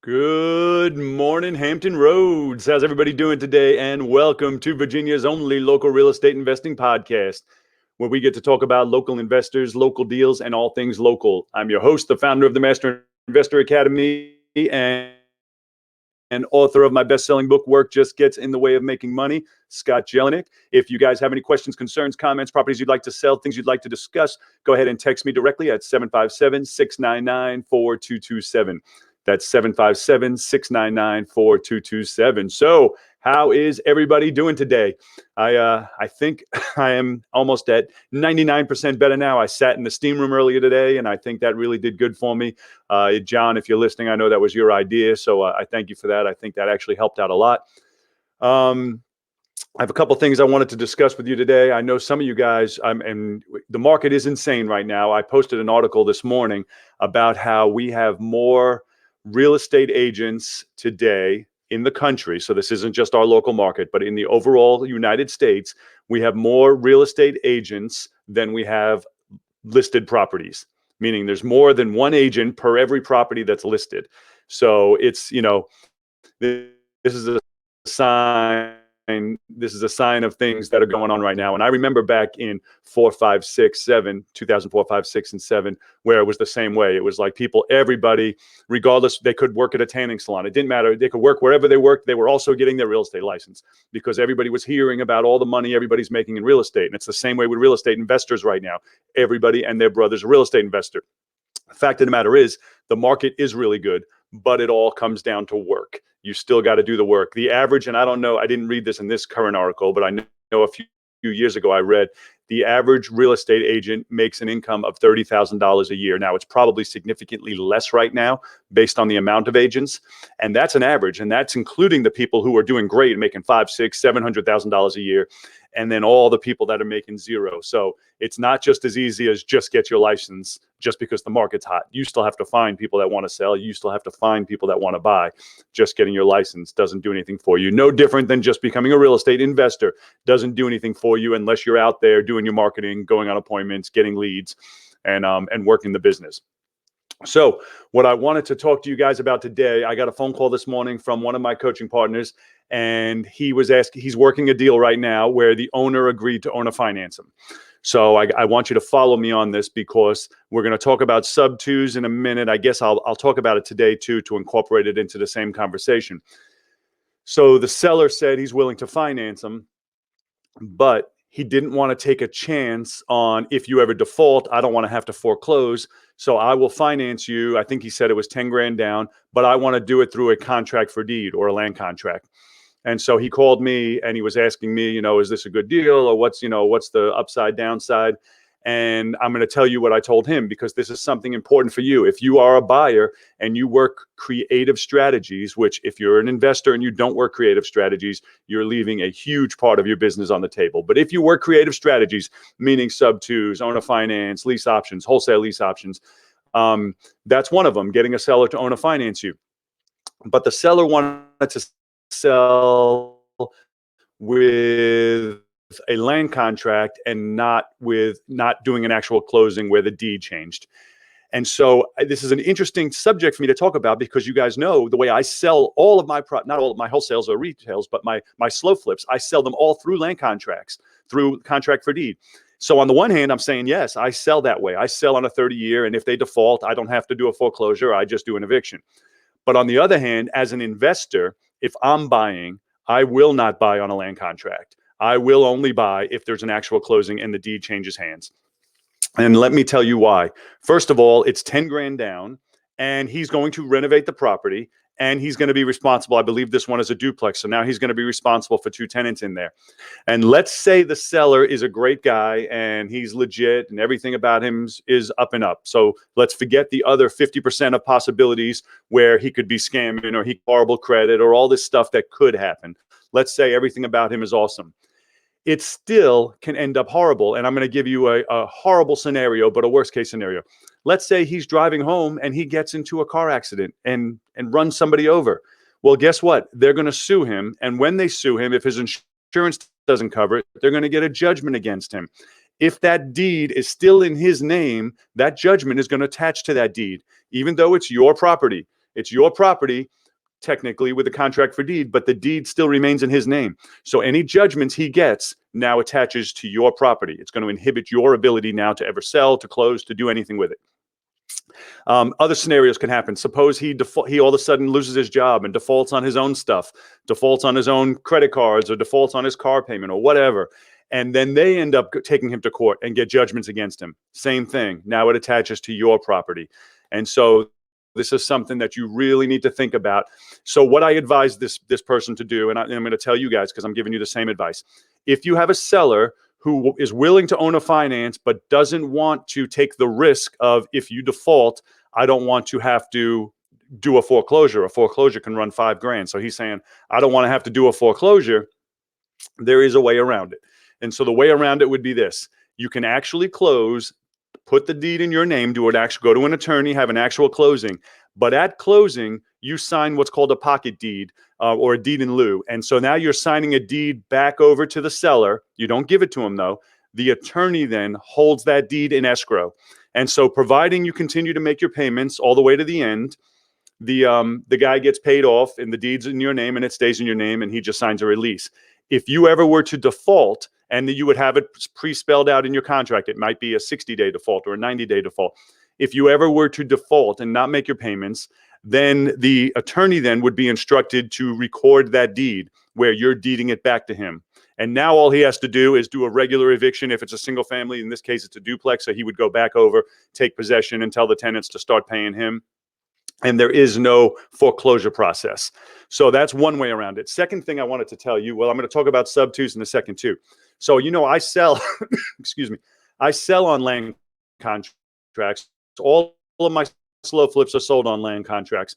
Good morning, Hampton Roads. How's everybody doing today? And welcome to Virginia's only local real estate investing podcast, where we get to talk about local investors, local deals, and all things local. I'm your host, the founder of the Master Investor Academy, and author of my best-selling book, Work Just Gets in the Way of Making Money, Scott Jelinek. If you guys have any questions, concerns, comments, properties you'd like to sell, things you'd like to discuss, go ahead and text me directly at 757-699-4227. That's 757-699-4227. So how is everybody doing today? I think I am almost at 99% better now. I sat in the steam room earlier today, and I think that really did good for me. John, if you're listening, I know that was your idea, so I thank you for that. I think that actually helped out a lot. I have a couple things I wanted to discuss with you today. I know some of you guys, and the market is insane right now. I posted an article this morning about how we have more real estate agents today in the country. So this isn't just our local market, but in the overall United States, we have more real estate agents than we have listed properties, meaning there's more than one agent per every property that's listed. So it's, this is a sign. This is a sign of things that are going on right now. And I remember back in 2004, 5, 6, and 7, where it was the same way. It was like everybody, regardless, they could work at a tanning salon. It didn't matter. They could work wherever they worked. They were also getting their real estate license because everybody was hearing about all the money everybody's making in real estate. And it's the same way with real estate investors right now. Everybody and their brother's a real estate investor. The fact of the matter is, the market is really good, but it all comes down to work. You still got to do the work. The average, and I don't know, I didn't read this in this current article, but I know a few years ago I read the average real estate agent makes an income of $30,000 a year. Now, it's probably significantly less right now based on the amount of agents. And that's an average. And that's including the people who are doing great and making $500,000, $600,000, $700,000 a year. And then all the people that are making zero. So it's not just as easy as just get your license just because the market's hot. You still have to find people that want to sell. You still have to find people that want to buy. Just getting your license doesn't do anything for you. No different than just becoming a real estate investor. Doesn't do anything for you unless you're out there doing your marketing, going on appointments, getting leads, and working the business. So what I wanted to talk to you guys about today, I got a phone call this morning from one of my coaching partners, and he's working a deal right now where the owner agreed to owner finance him. So I want you to follow me on this because we're going to talk about sub-twos in a minute. I guess I'll talk about it today too, to incorporate it into the same conversation. So the seller said he's willing to finance him, but he didn't want to take a chance on, if you ever default, I don't want to have to foreclose. So I will finance you. I think he said it was 10 grand down, but I want to do it through a contract for deed or a land contract. And so he called me and he was asking me, is this a good deal, or what's the upside downside? And I'm going to tell you what I told him, because this is something important for you. If you are a buyer and you work creative strategies, which if you're an investor and you don't work creative strategies, you're leaving a huge part of your business on the table. But if you work creative strategies, meaning sub-twos, owner finance, lease options, wholesale lease options, that's one of them, getting a seller to owner finance you. But the seller wanted to sell with a land contract and not doing an actual closing where the deed changed. And so this is an interesting subject for me to talk about, because you guys know the way I sell all of my not all of my wholesales or retails, but my slow flips, I sell them all through land contracts, through contract for deed. So on the one hand, I'm saying, yes, I sell that way. I sell on a 30-year, and if they default, I don't have to do a foreclosure. I just do an eviction. But on the other hand, as an investor, if I'm buying, I will not buy on a land contract. I will only buy if there's an actual closing and the deed changes hands. And let me tell you why. First of all, it's 10 grand down, and he's going to renovate the property, and he's going to be responsible. I believe this one is a duplex, so now he's going to be responsible for 2 tenants in there. And let's say the seller is a great guy and he's legit and everything about him is up and up. So let's forget the other 50% of possibilities where he could be scamming or he horrible credit or all this stuff that could happen. Let's say everything about him is awesome. It still can end up horrible. And I'm going to give you a horrible scenario, but a worst case scenario. Let's say he's driving home and he gets into a car accident and runs somebody over. Well, guess what? They're going to sue him. And when they sue him, if his insurance doesn't cover it, they're going to get a judgment against him. If that deed is still in his name, that judgment is going to attach to that deed, even though it's your property. It's your property, technically, with a contract for deed, but the deed still remains in his name. So any judgments he gets now attaches to your property. It's going to inhibit your ability now to ever sell, to close, to do anything with it. Other scenarios can happen. Suppose he all of a sudden loses his job and defaults on his own stuff, defaults on his own credit cards, or defaults on his car payment or whatever. And then they end up taking him to court and get judgments against him. Same thing. Now it attaches to your property. And so this is something that you really need to think about. So what I advise this person to do, and I'm going to tell you guys because I'm giving you the same advice. If you have a seller who is willing to own a finance but doesn't want to take the risk of, if you default, I don't want to have to do a foreclosure. A foreclosure can run $5,000. So he's saying, I don't want to have to do a foreclosure. There is a way around it. And so the way around it would be this. You can actually close, put the deed in your name, go to an attorney, have an actual closing. But at closing, you sign what's called a pocket deed or a deed in lieu. And so now you're signing a deed back over to the seller. You don't give it to him, though. The attorney then holds that deed in escrow. And so providing you continue to make your payments all the way to the end, the guy gets paid off and the deed's in your name and it stays in your name and he just signs a release. If you ever were to default, and you would have it pre-spelled out in your contract, it might be a 60-day default or a 90-day default. If you ever were to default and not make your payments, then the attorney then would be instructed to record that deed where you're deeding it back to him. And now all he has to do is do a regular eviction. If it's a single family, in this case, it's a duplex. So he would go back over, take possession, and tell the tenants to start paying him. And there is no foreclosure process. So that's one way around it. Second thing I wanted to tell you, well, I'm going to talk about sub-twos in a second too. So, I sell, excuse me, I sell on land contracts. All of my slow flips are sold on land contracts.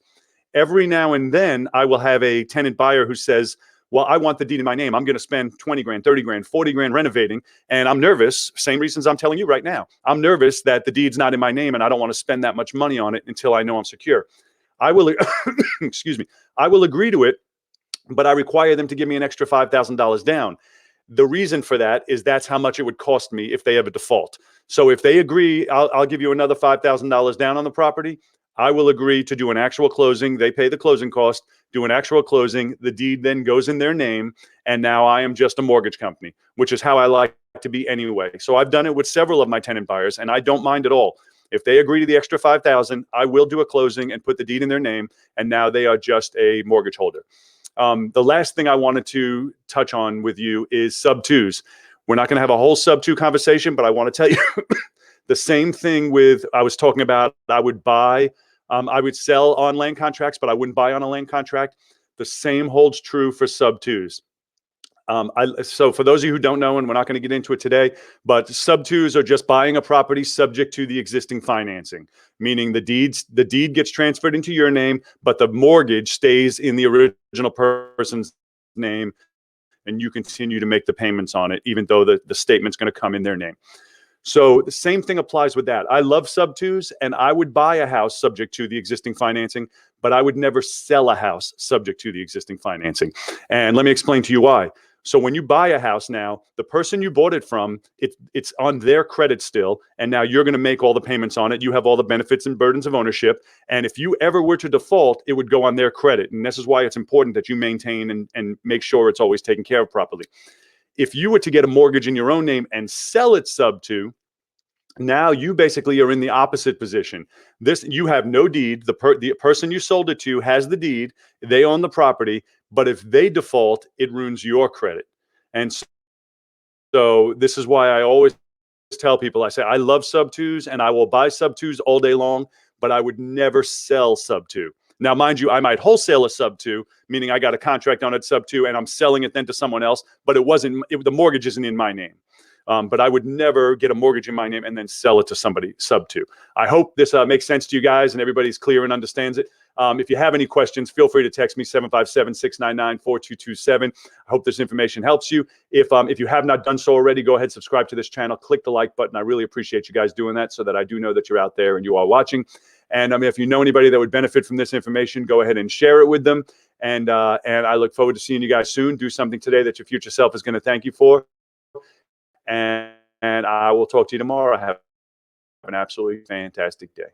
Every now and then I will have a tenant buyer who says, well, I want the deed in my name. I'm going to spend 20 grand, 30 grand, 40 grand renovating. And I'm nervous, same reasons I'm telling you right now. I'm nervous that the deed's not in my name and I don't want to spend that much money on it until I know I'm secure. I will, excuse me, I will agree to it, but I require them to give me an extra $5,000 down. The reason for that is that's how much it would cost me if they ever default. So if they agree, I'll give you another $5,000 down on the property. I will agree to do an actual closing. They pay the closing cost, do an actual closing. The deed then goes in their name. And now I am just a mortgage company, which is how I like to be anyway. So I've done it with several of my tenant buyers and I don't mind at all. If they agree to the extra $5,000, I will do a closing and put the deed in their name. And now they are just a mortgage holder. The last thing I wanted to touch on with you is sub-twos. We're not going to have a whole sub-two conversation, but I want to tell you the same thing with, I was talking about, I would sell on land contracts, but I wouldn't buy on a land contract. The same holds true for sub-twos. So for those of you who don't know, and we're not going to get into it today, but sub-twos are just buying a property subject to the existing financing, meaning the deed gets transferred into your name, but the mortgage stays in the original person's name, and you continue to make the payments on it, even though the statement's going to come in their name. So the same thing applies with that. I love sub-twos, and I would buy a house subject to the existing financing, but I would never sell a house subject to the existing financing. And let me explain to you why. So when you buy a house now, the person you bought it from, it's on their credit still, and now you're going to make all the payments on it. You have all the benefits and burdens of ownership. And if you ever were to default, it would go on their credit. And this is why it's important that you maintain and make sure it's always taken care of properly. If you were to get a mortgage in your own name and sell it sub-to, now you basically are in the opposite position. You have no deed. The person you sold it to has the deed. They own the property. But if they default, it ruins your credit. And so this is why I always tell people, I say, I love sub-twos and I will buy sub-twos all day long, but I would never sell sub-two. Now, mind you, I might wholesale a sub-two, meaning I got a contract on it sub-two and I'm selling it then to someone else, but the mortgage isn't in my name. But I would never get a mortgage in my name and then sell it to somebody sub-two. I hope this makes sense to you guys and everybody's clear and understands it. If you have any questions, feel free to text me 757-699-4227. I hope this information helps you. If you have not done so already, go ahead, subscribe to this channel, click the like button. I really appreciate you guys doing that so that I do know that you're out there and you are watching. And if you know anybody that would benefit from this information, go ahead and share it with them. And I look forward to seeing you guys soon. Do something today that your future self is going to thank you for. And I will talk to you tomorrow. Have an absolutely fantastic day.